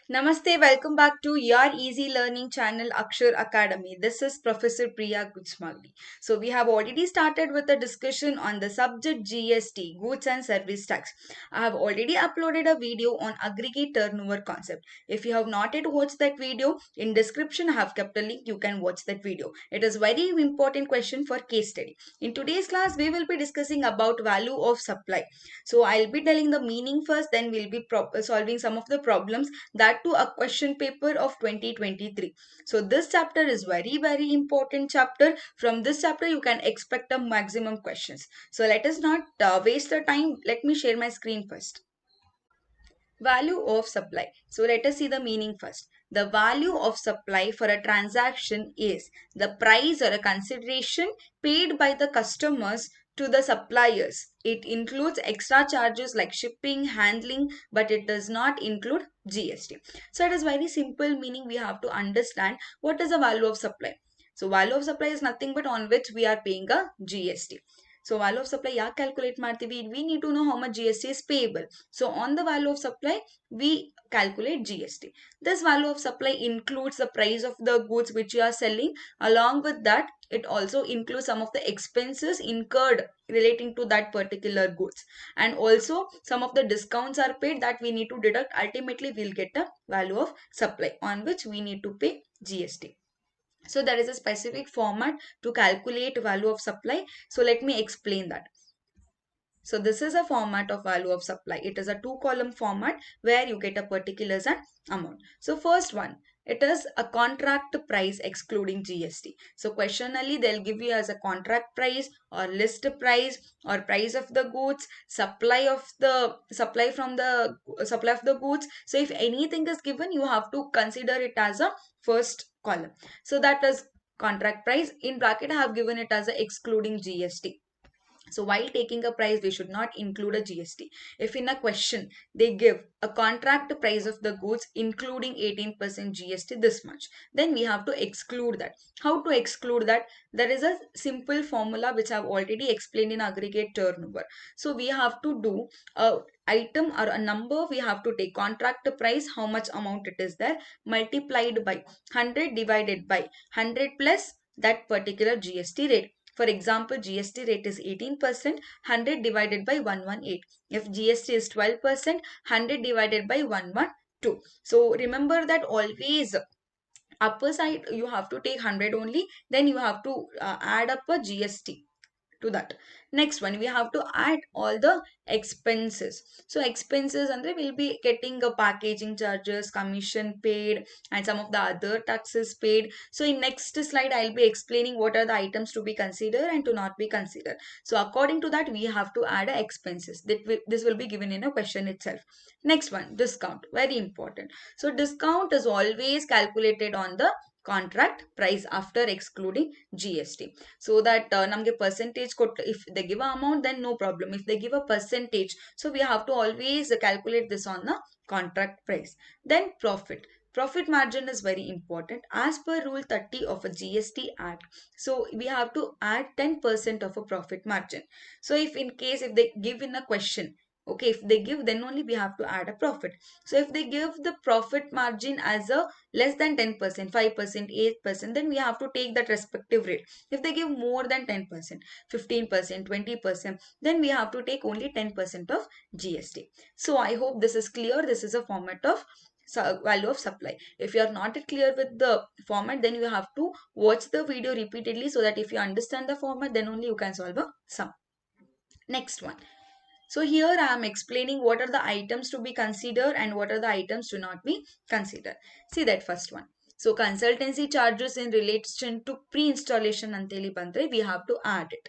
Namaste, welcome back to your easy learning channel Akshara Academy. This is Professor Priya Guchmagli. So we have already started with a discussion on the subject GST, Goods and Service Tax. I have already uploaded a video on aggregate turnover concept. If you have not yet watched that video, in description I have kept a link, you can watch that video. It is very important question for case study. In today's class, we will be discussing about value of supply. So I'll be telling the meaning first, then we'll be solving some of the problems, that to a question paper of 2023. So this chapter is very important chapter. From this chapter you can expect a maximum questions. So let us not waste the time. Let me share my screen first. Value of supply. So let us see the meaning first. The value of supply for a transaction is the price or a consideration paid by the customers to the suppliers. It includes extra charges like shipping, handling, but it does not include GST. So it is very simple, meaning we have to understand what is the value of supply. So value of supply is nothing but on which we are paying a GST. So value of supply ಯಾಕೆ calculate ಮಾಡ್ತೀವಿ? We need to know how much GST is payable. So on the value of supply, we calculate GST. This value of supply includes the price of the goods which you are selling. Along with that, it also includes some of the expenses incurred relating to that particular goods. And also some of the discounts are paid that we need to deduct. Ultimately, we'll get a value of supply on which we need to pay GST. So there is a specific format to calculate value of supply. So let me explain that. So this is a format of value of supply. It is a two-column format where you get a particulars and amount. So first one, it is a contract price excluding GST. So questionally they'll give you as a contract price or list price or price of the goods, supply of the supply of the goods. So if anything is given, you have to consider it as a first column. So that is contract price. In bracket I have given it as a excluding GST. So while taking a price, we should not include a GST. If in a question they give a contract price of the goods including 18% GST this much, then we have to exclude that. How to exclude that? There is a simple formula which I have already explained in aggregate turnover. So we have to do a item or a number, we have to take contract price, how much amount it is there, multiplied by 100 divided by 100 plus that particular GST rate. For example, GST rate is 18%, 100 divided by 118. If GST is 12%, 100 divided by 112. So remember that always upper side you have to take 100 only, then you have to add up a GST to that. Next one, we have to add all the expenses. So expenses and they will be getting a packaging charges, commission paid, and some of the other taxes paid. So in next slide I'll be explaining what are the items to be considered and to not be considered. So according to that we have to add expenses. This will be given in a question itself. Next one, discount, very important. So discount is always calculated on the contract price after excluding GST. So that namge percentage if they give a amount, then no problem. If they give a percentage, so we have to always calculate this on the contract price. Then profit margin is very important as per rule 30 of a GST act. So we have to add 10% of a profit margin. So if they give in a question, okay, if they give, then only we have to add a profit. So if they give the profit margin as a less than 10%, 5%, 8%, then we have to take that respective rate. If they give more than 10%, 15%, 20%, then we have to take only 10% of GST. So I hope this is clear. This is a format of value of supply. If you are not clear with the format, then you have to watch the video repeatedly, so that if you understand the format, then only you can solve a sum. Next one. So here I am explaining what are the items to be considered and what are the items to not be considered. See that first one. So consultancy charges in relation to pre-installation anteli bandre, we have to add it.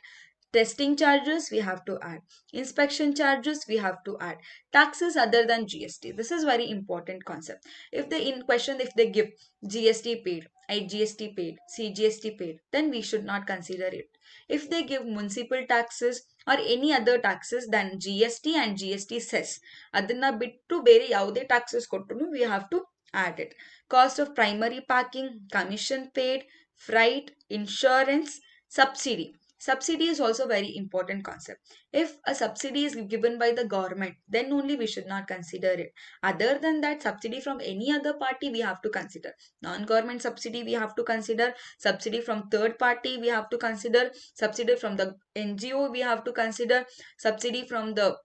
Testing charges we have to add. Inspection charges we have to add. Taxes other than GST. This is very important concept. If they in question, if they give GST paid, IGST paid, CGST paid, then we should not consider it. If they give municipal taxes or any other taxes than GST and GST cess, ಅದನ್ನ ಬಿಟ್ಟು ಬೇರೆ ಯಾವುದೇ taxes ಕೊಟ್ಟರು we have to add it. Cost of primary packing, commission paid, freight, insurance, subsidy. Subsidy is also very important concept. If a subsidy is given by the government, then only we should not consider it. Other than that, subsidy from any other party we have to consider. Non-government subsidy we have to consider. Subsidy from third party we have to consider. Subsidy from the NGO we have to consider. Subsidy from the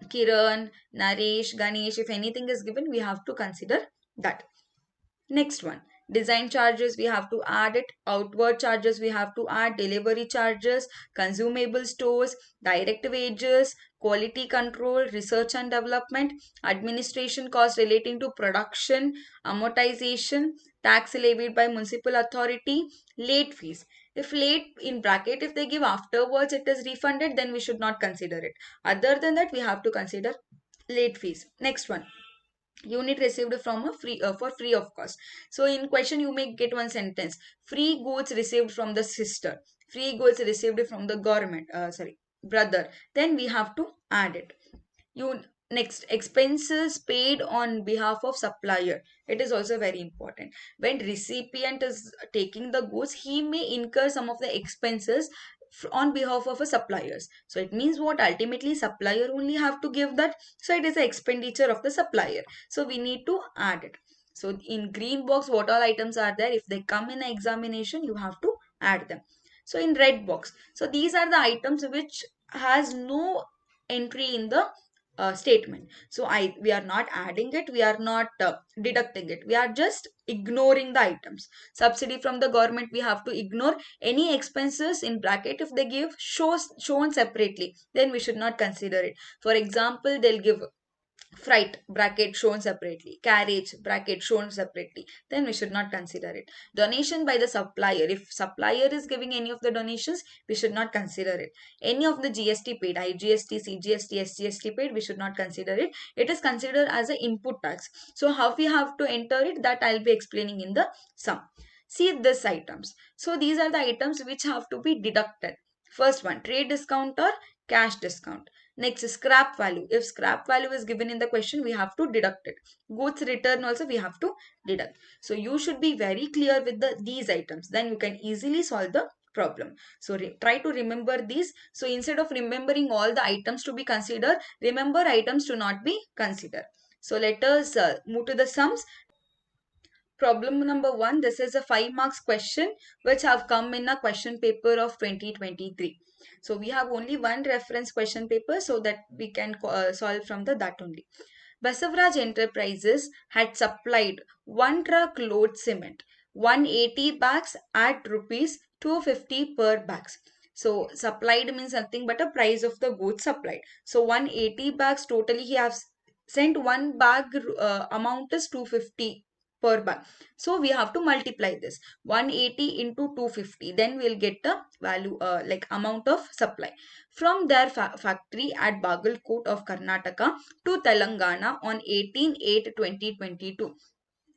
Kiran, Naresh, Ganesh, if anything is given, we have to consider that. Next one, design charges, we have to add it. Outward charges, we have to add. Delivery charges, consumable stores, direct wages, quality control, research and development, administration costs relating to production, amortization, tax levied by municipal authority, late fees. If late in bracket, if they give afterwards it is refunded, then we should not consider it. Other than that, we have to consider late fees. Next one, unit received from a free for free of cost. So in question you may get one sentence, free goods received from the sister, free goods received from the government, sorry, brother, then we have to add it. You next, expenses paid on behalf of supplier, it is also very important. When recipient is taking the goods, he may incur some of the expenses on behalf of a suppliers. So it means what, ultimately supplier only have to give that, so it is an expenditure of the supplier, so we need to add it. So in green box, what all items are there, if they come in an examination you have to add them. So in red box, so these are the items which has no entry in the statement. So we are not adding it, we are not deducting it, we are just ignoring the items. Subsidy from the government, we have to ignore. Any expenses in bracket, if they give shown separately, then we should not consider it. For example, they'll give freight bracket shown separately, carriage bracket shown separately, then we should not consider it. Donation by the supplier, if supplier is giving any of the donations, we should not consider it. Any of the GST paid, IGST, CGST, SGST paid, we should not consider it. It is considered as an input tax. So how we have to enter it, that I'll be explaining in the sum. See this items, so these are the items which have to be deducted. First one, trade discount or cash discount. Next, scrap value. If scrap value is given in the question, we have to deduct it. Goods return also we have to deduct. So you should be very clear with these items. Then you can easily solve the problem. So try to remember these. So instead of remembering all the items to be considered, remember items to not be considered. So let us move to the sums. Problem number 1, this is a 5 marks question which have come in a question paper of 2023. So we have only one reference question paper, so that we can solve from that only. Basavaraj Enterprises had supplied 1 truck load cement, 180 bags at rupees 250 per bags. So supplied means nothing but a price of the goods supplied. So 180 bags totally he has sent, one bag amount is 250 per bag. So we have to multiply this 180 into 250, then we'll get the value like amount of supply from their factory at Bagalkot of Karnataka to Telangana on 18/8/2022.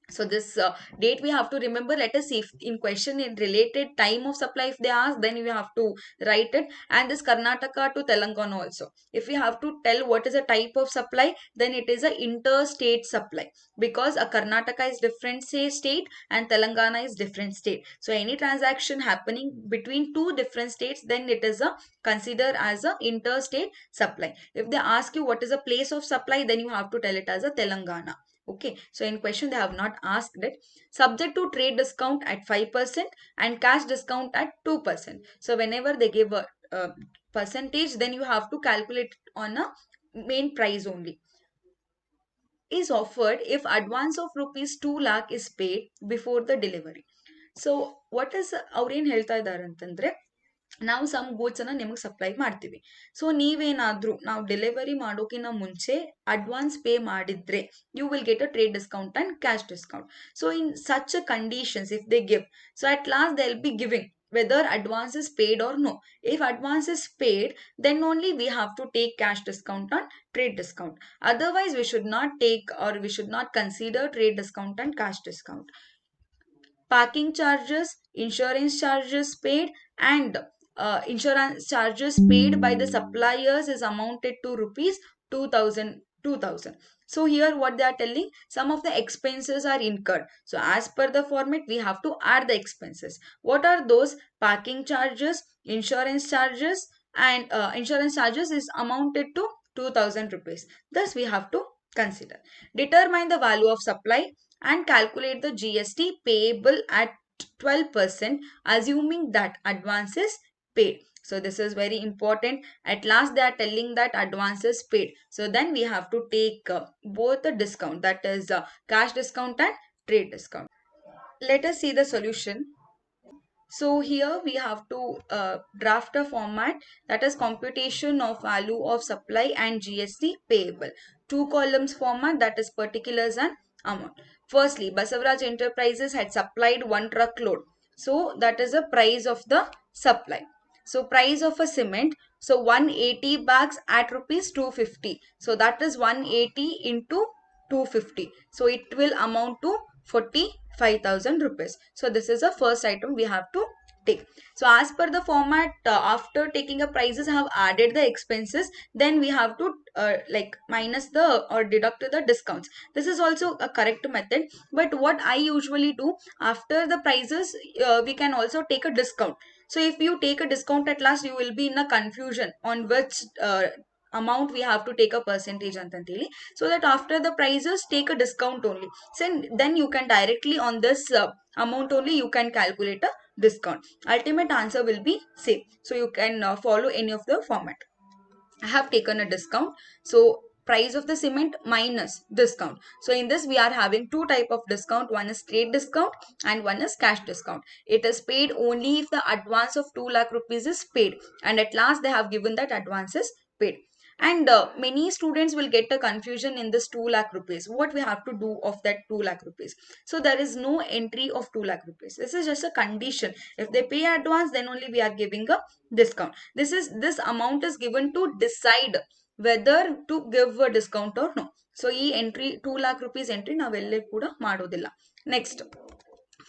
So this date we have to remember. Let us see if in question in related time of supply if they ask, then we have to write it. And this Karnataka to Telangana also, if we have to tell what is a type of supply, then it is a interstate supply, because a Karnataka is different say state and Telangana is different state. So any transaction happening between two different states, then it is a consider as a interstate supply. If they ask you what is a place of supply, then you have to tell it as a Telangana. Okay, so in question they have not asked it. Subject to trade discount at 5% and cash discount at 2%. So whenever they give a percentage, then you have to calculate on a main price only. Is offered if advance of rupees 2 lakh is paid before the delivery. So what is ಅವ್ರೇನು ಹೇಳ್ತಾ ಇದ್ದಾರೆ ಅಂತಂದ್ರೆ, ನಾವು some goods ಅನ್ನ ನಿಮಗೆ supply ಮಾಡ್ತೀವಿ. So ನೀವೇನಾದ್ರೂ ನಾವು ಡೆಲಿವರಿ ಮಾಡೋಕಿನ ಮುಂಚೆ ಅಡ್ವಾನ್ಸ್ ಪೇ ಮಾಡಿದ್ರೆ, you will get a trade discount and cash discount. So in such conditions if they give, so at last they will be giving whether advance is paid or no. If advance is paid, then only we have to take cash discount on trade discount. Otherwise we should not take, or we should not consider trade discount and cash discount. Parking charges, insurance charges paid, and insurance charges paid by the suppliers is amounted to rupees 2000. So here what they are telling, some of the expenses are incurred. So as per the format, we have to add the expenses. What are those? Parking charges, insurance charges, and insurance charges is amounted to 2000 rupees. Thus we have to consider. Determine the value of supply and calculate the GST payable at 12%, assuming that advance is paid. So this is very important. At last they are telling that advance is paid. So then we have to take both the discount, that is cash discount and trade discount. Let us see the solution. So here we have to draft a format, that is computation of value of supply and GST payable. Two columns format, that is particulars and amount. Firstly, Basavaraj Enterprises had supplied one truckload. So that is the price of the supply. So price of a cement. So 180 bags at rupees 250. So that is 180 into 250. So it will amount to 45,000 rupees. So this is the first item we have to take. So as per the format, after taking a prices, I have added the expenses. Then we have to like minus the or deduct the discounts. This is also a correct method. But what I usually do, after the prices, we can also take a discount. So if you take a discount at last, you will be in a confusion on which amount we have to take a percentage antantili. So that after the prices, take a discount only. So then you can directly on this amount only you can calculate a discount. Ultimate answer will be same. So you can follow any of the format. I have taken a discount. So price of the cement minus discount. So in this we are having two type of discount. One is trade discount and one is cash discount. It is paid only if the advance of 2 lakh rupees is paid. And at last they have given that advance is paid. And many students will get a confusion in this 2 lakh rupees. What we have to do of that 2 lakh rupees? So there is no entry of 2 lakh rupees. This is just a condition. If they pay advance, then only we are giving a discount. This amount is given to decide whether to give a discount or no. So e entry 2 lakh rupees entry ನಾವೆಲ್ಲೇ ಕೂಡ ಮಾಡೋದಿಲ್ಲ. Next,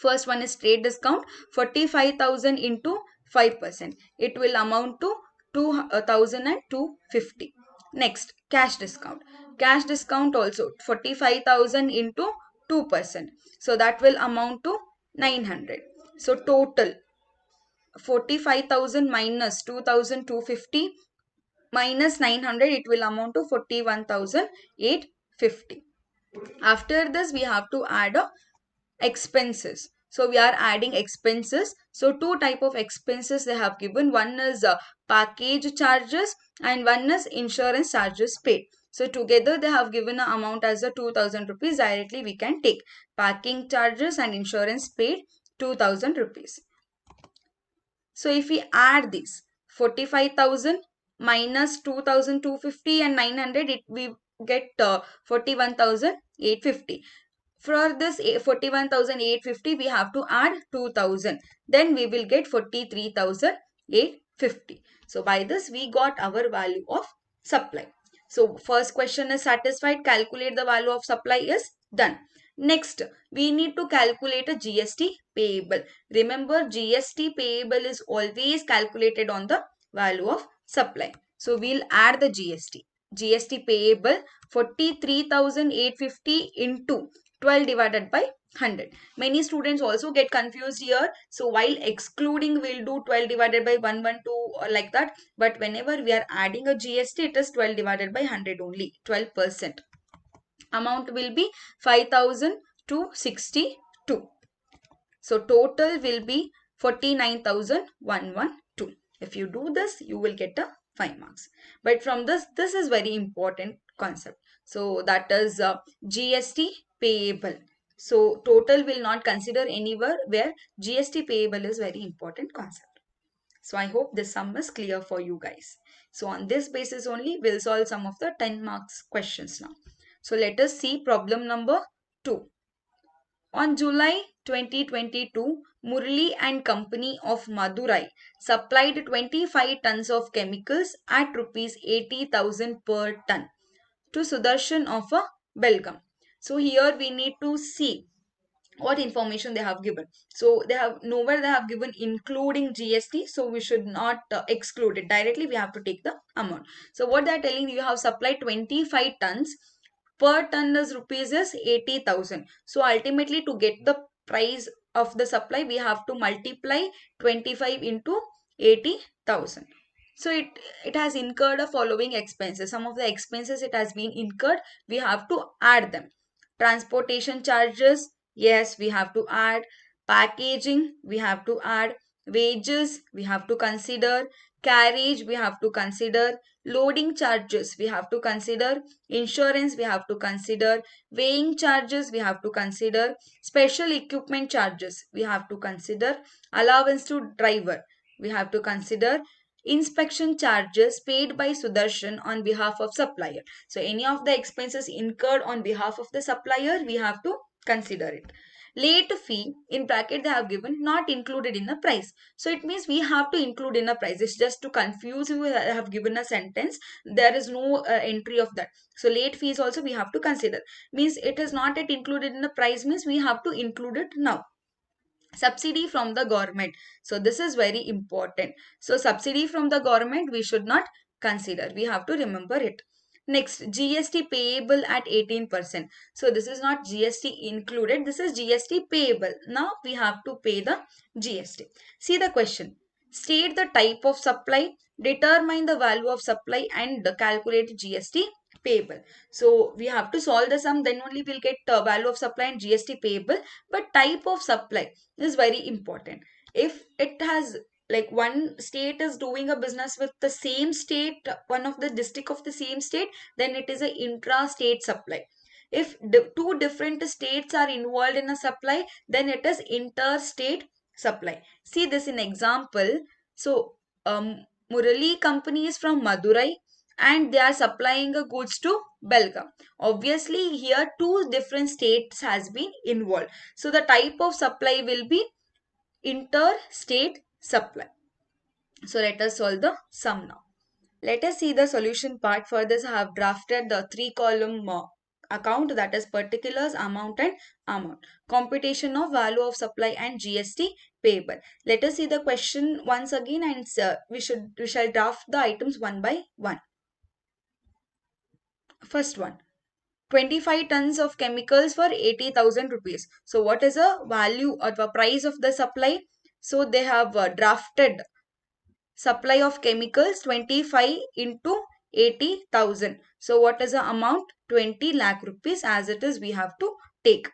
first one is trade discount, 45,000 into 5%. It will amount to 2,250. Next, cash discount. Cash discount also 45,000 into 2%. So that will amount to 900. So total 45,000 minus 2,250 minus 900, it will amount to 41,850. After this, we have to add expenses. So we are adding expenses. So two type of expenses they have given. One is package charges and one is insurance charges paid. So together they have given an amount as a 2,000 rupees. Directly we can take packing charges and insurance paid 2,000 rupees. So if we add this 45,000 minus 2,250 and 900, we get 41,850. For this 41,850, we have to add 2,000. Then we will get 43,850. So by this, we got our value of supply. So first question is satisfied. Calculate the value of supply is done. Next, we need to calculate a GST payable. Remember, GST payable is always calculated on the value of supply. So we'll add the GST. GST payable 43,850 into 12 divided by 100. Many students also get confused here. So while excluding, we'll do 12 divided by 112 or like that. But whenever we are adding a GST, it is 12 divided by 100 only, 12%. Amount will be 5,262. So total will be 49,112. If you do this, you will get a 5 marks. But from this is very important concept. So that is GST payable. So total will not consider anywhere where GST payable is very important concept. So I hope this sum is clear for you guys. So on this basis only, we'll solve some of the 10 marks questions now. So let us see problem number 2. On July 2022, Murli and Company of Madurai supplied 25 tons of chemicals at rupees 80,000 per ton to Sudarshan of a Belgaum. So here we need to see what information they have given. So they have nowhere they have given including GST. So we should not exclude it. Directly we have to take the amount. So what they are telling you have supplied 25 tons per ton is rupees is 80,000. So ultimately to get the price of the supply, we have to multiply 25 into 80,000. So it has incurred the following expenses. Some of the expenses it has been incurred, we have to add them. Transportation charges, yes, we have to add. Packaging, we have to add. Wages, we have to consider. Carriage, we have to consider. Loading charges, we have to consider. Insurance, we have to consider. Weighing charges, we have to consider. Special equipment charges, we have to consider. Allowance to driver, we have to consider. Inspection charges paid by Sudarshan on behalf of supplier. So any of the expenses incurred on behalf of the supplier, we have to consider it. Late fee, in bracket they have given not included in the price. So it means we have to include in the price. It's just to confuse you, I have given a sentence. There is no entry of that. So late fees also we have to consider. Means it is not yet included in the price, means we have to include it now. Subsidy from the government, so this is very important. So subsidy from the government we should not consider, we have to remember it. Next, GST payable at 18%. So this is not GST included, this is GST payable. Now we have to pay the GST. See the question: state the type of supply, determine the value of supply, and calculate GST payable. So we have to solve the sum, then only we'll get value of supply and GST payable. But type of supply is very important. If it has, like, one state is doing a business with the same state, one of the district of the same state, then it is a intra-state supply. If two different states are involved in a supply, then it is interstate supply. See this in example. So Murali company is from Madurai and they are supplying a goods to Belgaum. Obviously here two different states has been involved. So the type of supply will be interstate supply. So let us solve the sum now. Let us see the solution part. For this I have drafted the 3-column account, that is particulars, amount and amount. Computation of value of supply and GST payable. Let us see the question once again, and we shall draft the items one by one. First one, 25 tons of chemicals for 80,000 rupees. So what is the value or the price of the supply? So they have drafted supply of chemicals 25 into 80,000. So what is the amount? 20 lakh rupees, as it is we have to take.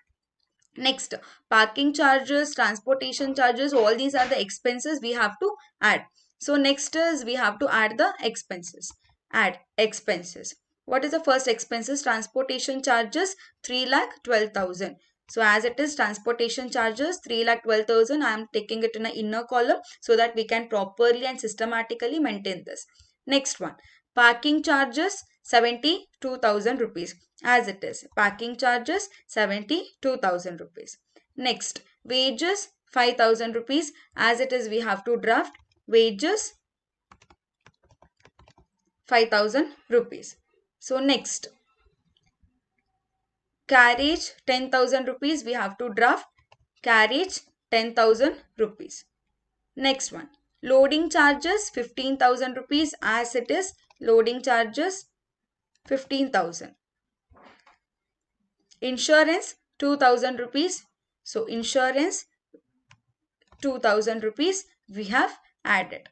Next, parking charges, transportation charges, all these are the expenses we have to add. So next is we have to add the expenses. Add expenses. What is the first expenses? Transportation charges 3,12,000. So as it is transportation charges 3,12,000, I am taking it in an inner column so that we can properly and systematically maintain this. Next one, parking charges 72,000 rupees, as it is. Parking charges 72,000 rupees. Next, wages 5,000 rupees, as it is we have to draft wages 5,000 rupees. So next, carriage 10,000 rupees, we have to draft carriage 10,000 rupees. Next one, loading charges 15,000 rupees, as it is loading charges 15,000. Insurance 2,000 rupees. So insurance 2,000 rupees we have added.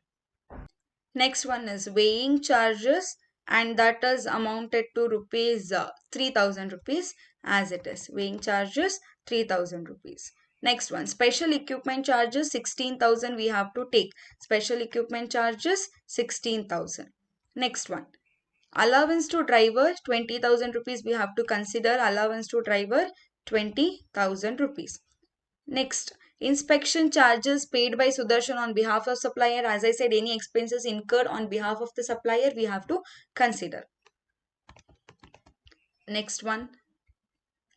Next one is weighing charges, and that is amounted to rupees 3,000 rupees, as it is weighing charges 3,000 rupees. Next one, special equipment charges 16,000 we have to take. Special equipment charges 16,000. Next one, allowance to driver 20,000 rupees we have to consider. Allowance to driver 20,000 rupees. Next, inspection charges paid by Sudarshan on behalf of supplier. As I said, any expenses incurred on behalf of the supplier we have to consider. Next one,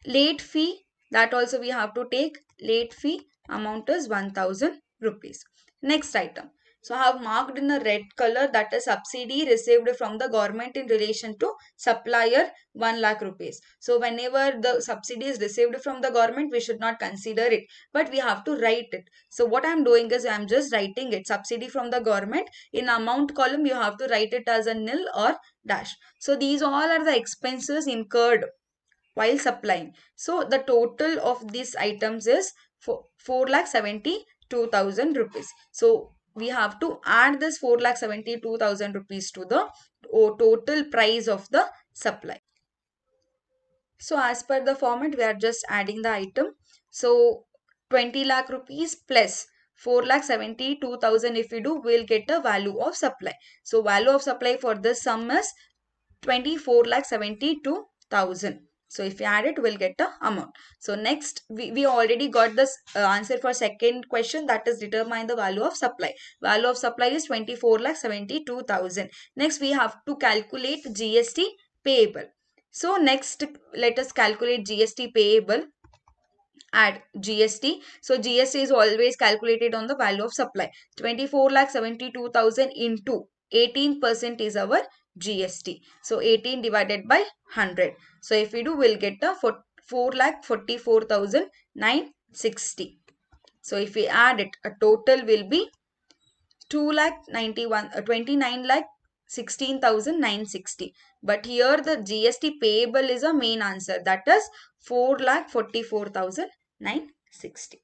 late fee, that also we have to take. Late fee amount is 1,000 rupees. Next item, so I have marked in a red color, that is subsidy received from the government in relation to supplier 1 lakh rupees. So whenever the subsidy is received from the government, we should not consider it, but we have to write it. So what I am doing is I am just writing it, subsidy from the government. In amount column you have to write it as a nil or dash. So these all are the expenses incurred while supplying. So the total of these items is 4,72,000 rupees. So we have to add this 4,72,000 rupees to the total price of the supply. So as per the format, we are just adding the item. So 20 lakh rupees plus 4,72,000 if we do, we'll get the value of supply. So value of supply for this sum is 24,72,000. So if you add it, we'll get the amount. So next, we already got this answer for second question, that is determine the value of supply. Value of supply is 24,72,000. Next, we have to calculate GST payable. So next, let us calculate GST payable. Add GST. So GST is always calculated on the value of supply. 24,72,000 into 18% is our GST. So 18 divided by 100. So if we do, we'll get the 4,44,960. So if we add it, a total will be 29 lakh 16,960. But here the GST payable is a main answer, that is 4,44,960.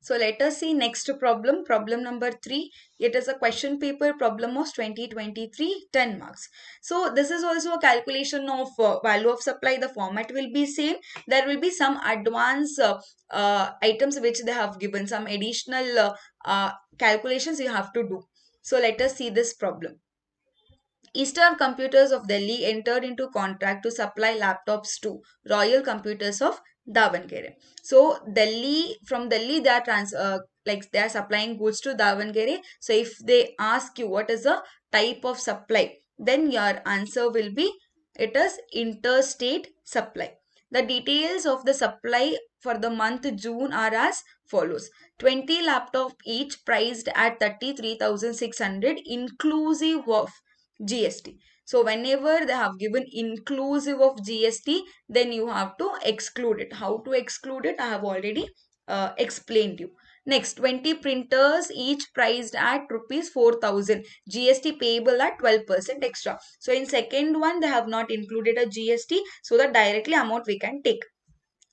So let us see next problem. Problem number 3. It is a question paper problem of 2023, 10 marks. So this is also a calculation of value of supply. The format will be same. There will be some advanced items which they have given. Some additional calculations you have to do. So let us see this problem. Eastern Computers of Delhi entered into contract to supply laptops to Royal Computers of Davangere. So from Delhi, they are they are supplying goods to Davangere. So if they ask you what is the type of supply, then your answer will be it is interstate supply. The details of the supply for the month June are as follows: 20 laptop each priced at 33,600 inclusive of GST. So whenever they have given inclusive of GST, then you have to exclude it. How to exclude it? I have already explained you. Next, 20 printers each priced at rupees 4,000. GST payable at 12% extra. So in second one, they have not included a GST, so that directly amount we can take.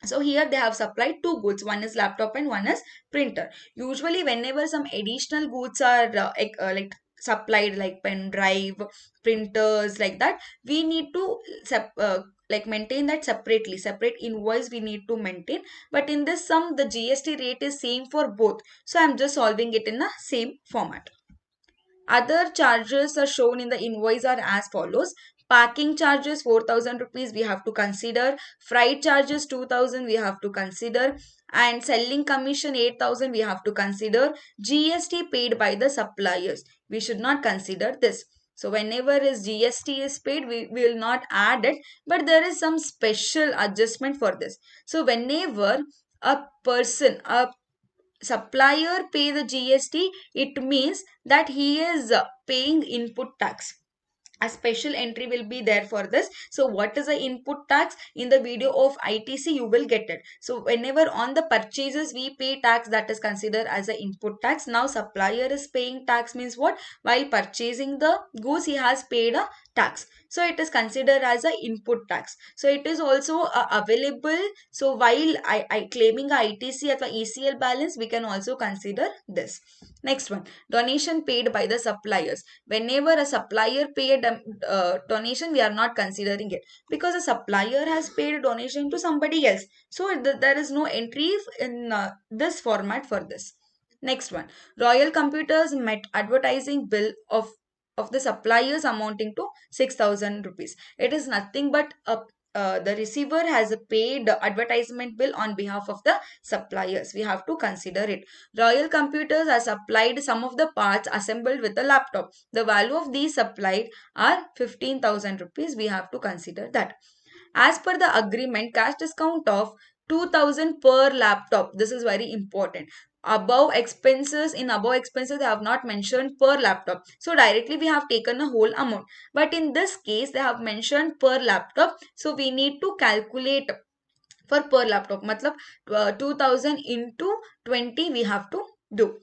So here they have supplied two goods. One is laptop and one is printer. Usually whenever some additional goods are like supplied, like pen drive, printers, like that, we need to like maintain that separately. Separate invoice we need to maintain. But in this sum, the GST rate is same for both. So I'm just solving it in the same format. Other charges are shown in the invoice are as follows. Parking charges 4,000 rupees we have to consider. Freight charges 2,000 we have to consider. And selling commission 8,000 we have to consider. GST paid by the suppliers. We should not consider this. So whenever is GST is paid, we will not add it. But there is some special adjustment for this. So whenever a person, a supplier pay the GST, it means that he is paying input tax. A special entry will be there for this. So what is the input tax? In the video of ITC you will get it. So whenever on the purchases we pay tax, that is considered as a input tax. Now supplier is paying tax means what? While purchasing the goods he has paid a tax. So it is considered as a input tax. So it is also available. So while I claiming a ITC or ECL balance, we can also consider this. Next one, donation paid by the suppliers. Whenever a supplier paid donation, we are not considering it because a supplier has paid a donation to somebody else. So there is no entry in this format for this. Next one, Royal Computers met advertising bill of the suppliers amounting to 6,000 rupees. It is nothing but the receiver has paid advertisement bill on behalf of the suppliers. We have to consider it. Royal Computers has supplied some of the parts assembled with the laptop. The value of these supplied are 15,000 rupees. We have to consider that. As per the agreement, cash discount of 2,000 per laptop. This is very important. Above expenses, they have not mentioned per laptop. So directly we have taken a whole amount. But in this case, they have mentioned per laptop. So we need to calculate for per laptop. Matlab 2,000 into 20 we have to do.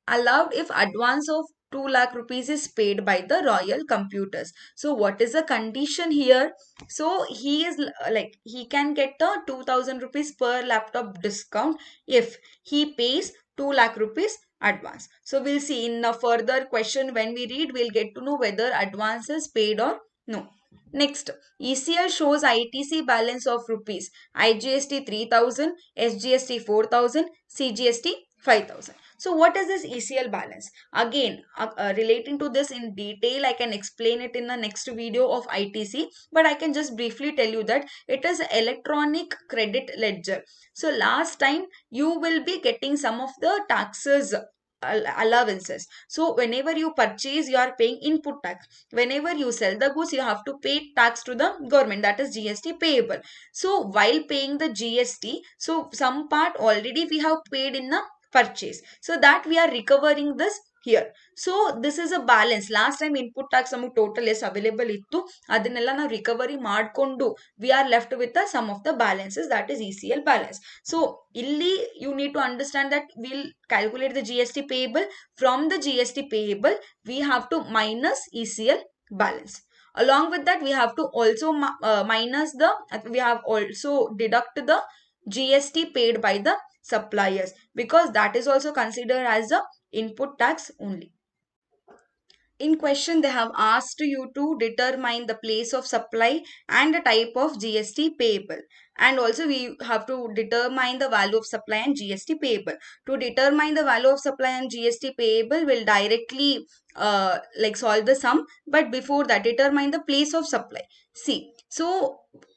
Allowed if advance of 2 lakh rupees is paid by the Royal Computers. So what is the condition here? So he is like he can get a 2000 rupees per laptop discount if he pays 2 lakh rupees advance. So we'll see in a further question when we read, we'll get to know whether advance is paid or no. Next, ECL shows ITC balance of rupees, IGST 3000, SGST 4000, CGST 5000. So what is this ECL balance? Again, relating to this in detail, I can explain it in the next video of ITC, but I can just briefly tell you that it is electronic credit ledger. So last time you will be getting some of the taxes allowances. So whenever you purchase, you are paying input tax. Whenever you sell the goods, you have to pay tax to the government, that is GST payable. So while paying the GST, so some part already we have paid in the purchase, so that we are recovering this here. So this is a balance. Last time input tax amount total is available ittu, ಅದನ್ನೆಲ್ಲ ನಾವು recovery ಮಾಡಿಕೊಂಡು we are left with the sum of the balances, that is ECL balance. So illi you need to understand that we'll calculate the GST payable. From the GST payable we have to minus ECL balance. Along with that we have to also minus the we have also deduct the GST paid by the suppliers, because that is also considered as the input tax only. In question, they have asked you to determine the place of supply and the type of GST payable. And also we have to determine the value of supply and GST payable. To determine the value of supply and GST payable, will directly like solve the sum. But before that, determine the place of supply. See, so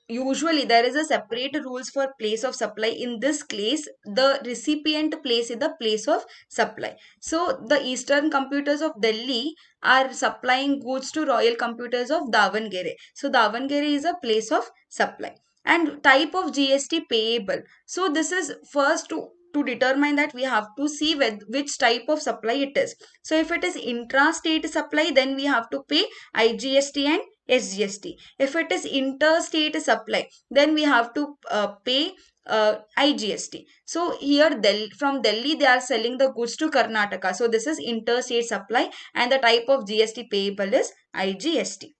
usually there is a separate rules for place of supply. In this case, the recipient place is the place of supply. So the Eastern Computers of Delhi are supplying goods to Royal Computers of Davangere. So Davangere is a place of supply. And type of GST payable. So this is first to determine that we have to see which type of supply it is. So if it is intra-state supply, then we have to pay IGST and SGST. If it is interstate supply, then we have to pay IGST. So here from Delhi they are selling the goods to Karnataka. So this is interstate supply and the type of GST payable is IGST.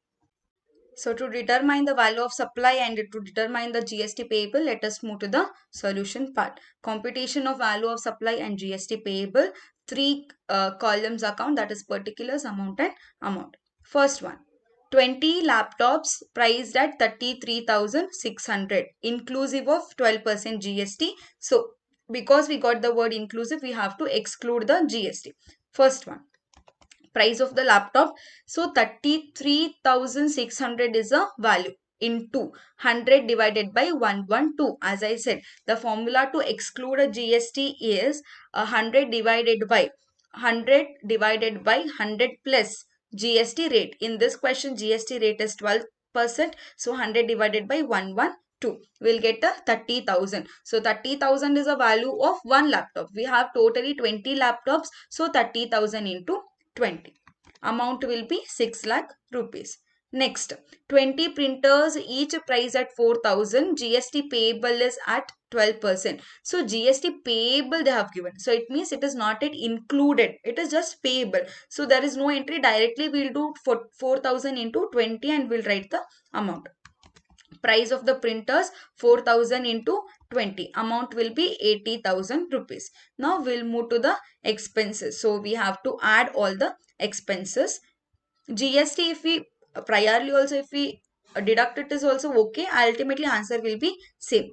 So to determine the value of supply and to determine the GST payable, let us move to the solution part. Computation of value of supply and GST payable. Three columns account, that is particulars, amount and amount. First one, 20 laptops priced at 33,600 inclusive of 12% GST. So because we got the word inclusive, we have to exclude the GST. First one, price of the laptop. So 33,600 is a value into 100 divided by 112. As I said, the formula to exclude a GST is 100 divided by 100 divided by 100 plus GST rate. In this question, GST rate is 12%. So 100 divided by 112. We'll get a 30,000. So 30,000 is a value of one laptop. We have totally 20 laptops. So 30,000 into 20. Amount will be 6 lakh rupees. Next, 20 printers, each price at 4,000. GST payable is at 12%. So GST payable they have given. So it means it is not yet included. It is just payable. So there is no entry. Directly we'll do 4,000 into 20 and we'll write the amount. Price of the printers 4,000 into 20. Amount will be 80,000 rupees. Now we'll move to the expenses. So we have to add all the expenses. GST, if we priorly also if we deduct it is also okay. Ultimately answer will be same.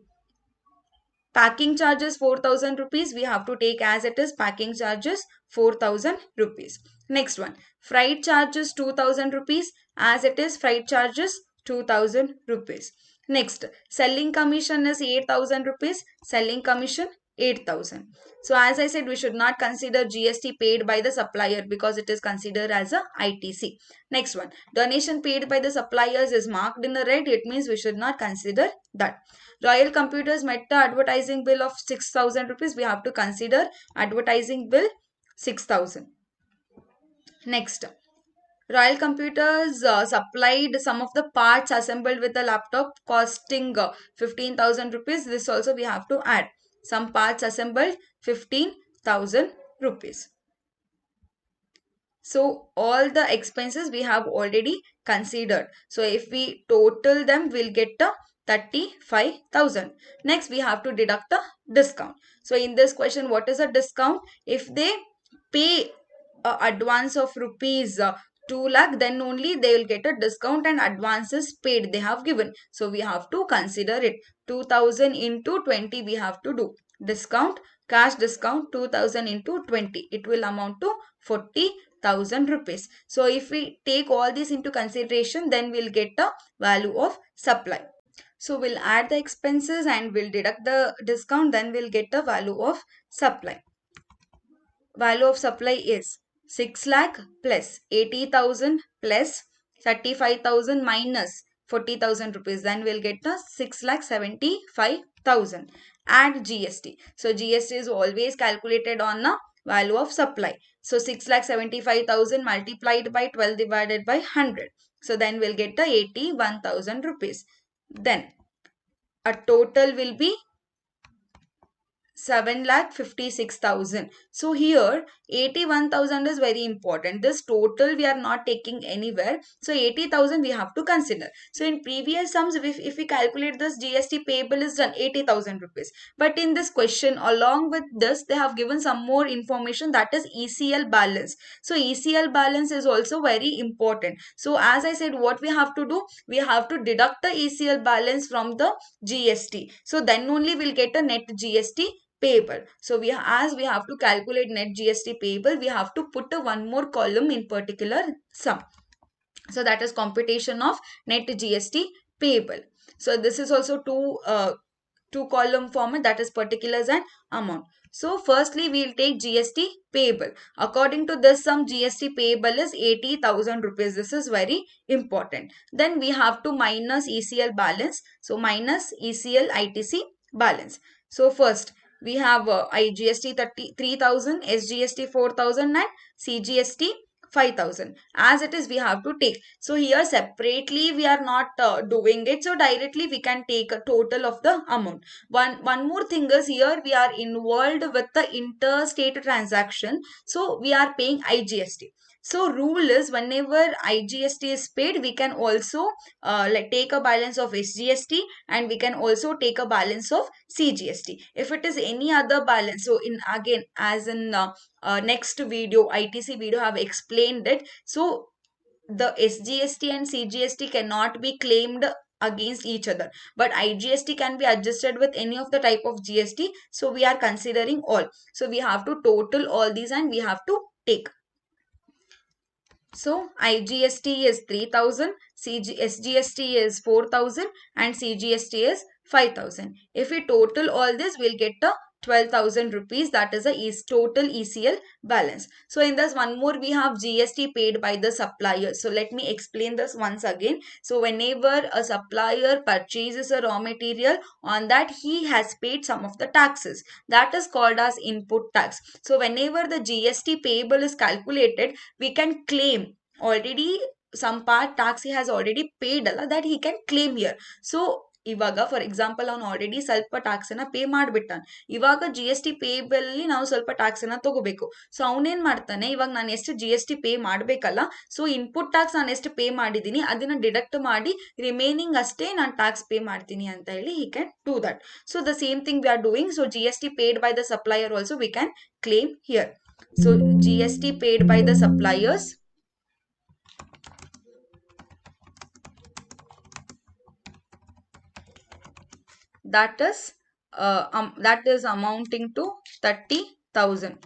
Packing charges 4,000 rupees. We have to take as it is. Packing charges 4,000 rupees. Next one. Freight charges 2,000 rupees. As it is, freight charges 2,000 rupees. Next, selling commission is 8,000 rupees. Selling commission 8,000. So as I said, we should not consider GST paid by the supplier because it is considered as a ITC. Next one, donation paid by the suppliers is marked in the red. It means we should not consider that. Royal Computers met the advertising bill of 6,000 rupees. We have to consider advertising bill 6,000. Next, Royal Computers supplied some of the parts assembled with the laptop costing 15,000 rupees. This also we have to add. Some parts assembled 15,000 rupees. So all the expenses we have already considered. So if we total them, we'll get the 35,000. Next, we have to deduct the discount. So in this question, what is a discount? If they pay advance of rupees 2 lakh, then only they will get a discount and advances paid they have given. So we have to consider it. 2000 into 20 we have to do. Discount, cash discount 2000 into 20. It will amount to 40,000 rupees. So if we take all this into consideration, then we'll get the value of supply. So we'll add the expenses and we'll deduct the discount, then we'll get the value of supply. Value of supply is 6 lakh plus 80,000 plus 35,000 minus 40,000 rupees. Then we'll get the 6 lakh 75,000. Add GST. So GST is always calculated on the value of supply. So 6 lakh 75,000 multiplied by 12 divided by 100. So then we'll get the 81,000 rupees. Then a total will be 7,56,000. So here 81,000 is very important. This total we are not taking anywhere. So 80,000 we have to consider. So in previous sums, if we calculate this, GST payable is done 80,000 rupees. But in this question, along with this, they have given some more information, that is ECL balance. So ECL balance is also very important. So as I said, what we have to do, we have to deduct the ECL balance from the GST. So then only we'll get a net GST payable. So as we have to calculate net GST payable, we have to put a one more column in particular sum. So that is computation of net GST payable. So this is also two column format, that is particulars and amount. So firstly we will take GST payable. According to this sum, GST payable is 80,000 rupees. This is very important. Then we have to minus ECL balance. So minus ECL ITC balance. So first we have IGST 3,000, SGST 4,000 and CGST 5,000. As it is, we have to take. So here separately we are not doing it. So directly we can take a total of the amount. One more thing is, here we are involved with the interstate transaction. So we are paying IGST. So rule is, whenever IGST is paid, we can also take a balance of SGST and we can also take a balance of CGST. If it is any other balance, so in again as in next video, ITC video, have explained it. So the SGST and CGST cannot be claimed against each other, but IGST can be adjusted with any of the type of GST. So we are considering all. So we have to total all these and we have to take. So IGST is 3,000, SGST is 4,000 and CGST is 5,000. If we total all this, we'll get the 12,000 rupees. That is the total ECL balance. So in this one more, we have GST paid by the supplier. So let me explain this once again. So whenever a supplier purchases a raw material, on that he has paid some of the taxes. That is called as input tax. So whenever the GST payable is calculated, we can claim already some part tax he has already paid ಅಲ್ಲ, that he can claim here. So ಇವಾಗ for example ಅವ್ನು already ಸ್ವಲ್ಪ tax ಅನ್ನ pay ಮಾಡ್ಬಿಟ್ಟಾನ. ಇವಾಗ GST payable ಅಲ್ಲಿ ನಾವು ಸ್ವಲ್ಪ tax ಅನ್ನ ತಗೋಬೇಕು. ಸೊ ಅವನೇನ್ ಮಾಡ್ತಾನೆ, ಇವಾಗ ನಾನು ಎಷ್ಟು GST ಪೇ ಮಾಡ್ಬೇಕಲ್ಲ, ಸೊ ಇನ್ಪುಟ್ ಟ್ಯಾಕ್ಸ್ ನಾನು ಎಷ್ಟು ಪೇ ಮಾಡಿದೀನಿ ಅದನ್ನ ಡಿಡಕ್ಟ್ ಮಾಡಿ ರಿಮೈನಿಂಗ್ ಅಷ್ಟೇ ನಾನು ಟ್ಯಾಕ್ಸ್ ಪೇ ಮಾಡ್ತೀನಿ ಅಂತ ಹೇಳಿ he can do that. So the same thing we are doing. So GST paid by the supplier also we can claim here. So GST paid by the suppliers, that is amounting to 30,000.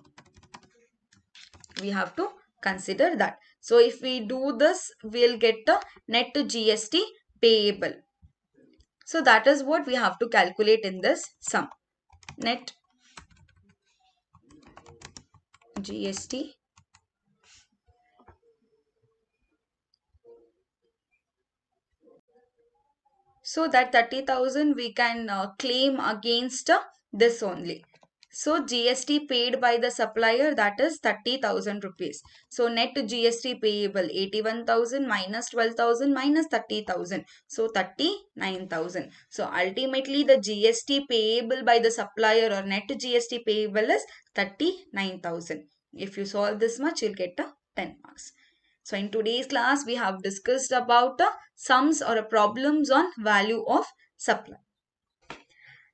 We have to consider that. So if we do this, we'll get the net GST payable. So that is what we have to calculate in this sum. Net GST so that 30,000 we can claim against this only. So GST paid by the supplier, that is 30,000 rupees. So net GST payable 81,000 minus 12,000 minus 30,000. So 39,000. So ultimately the GST payable by the supplier or net GST payable is 39,000. If you solve this much, you'll get the 10 marks. So in today's class, we have discussed about the sums or problems on value of supply.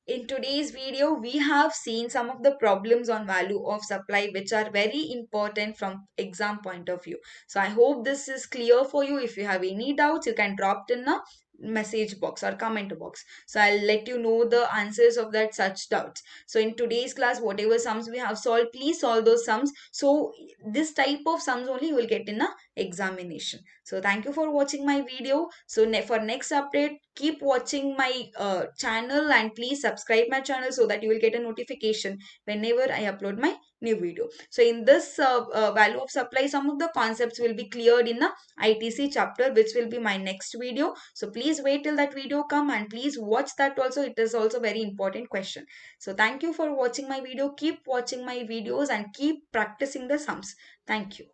In today's video, we have seen some of the problems on value of supply which are very important from exam point of view. So I hope this is clear for you. If you have any doubts, you can drop it in a message box or comment box. So I'll let you know the answers of that such doubts. So in today's class, whatever sums we have solved, please solve those sums. So this type of sums only you will get in a examination. So thank you for watching my video. So for next update, keep watching my channel and please subscribe my channel so that you will get a notification whenever I upload my new video. So in this value of supply, some of the concepts will be cleared in the ITC chapter, which will be my next video. So please wait till that video come and please watch that also. It is also very important question. So thank you for watching my video. Keep watching my videos and keep practicing the sums. Thank you.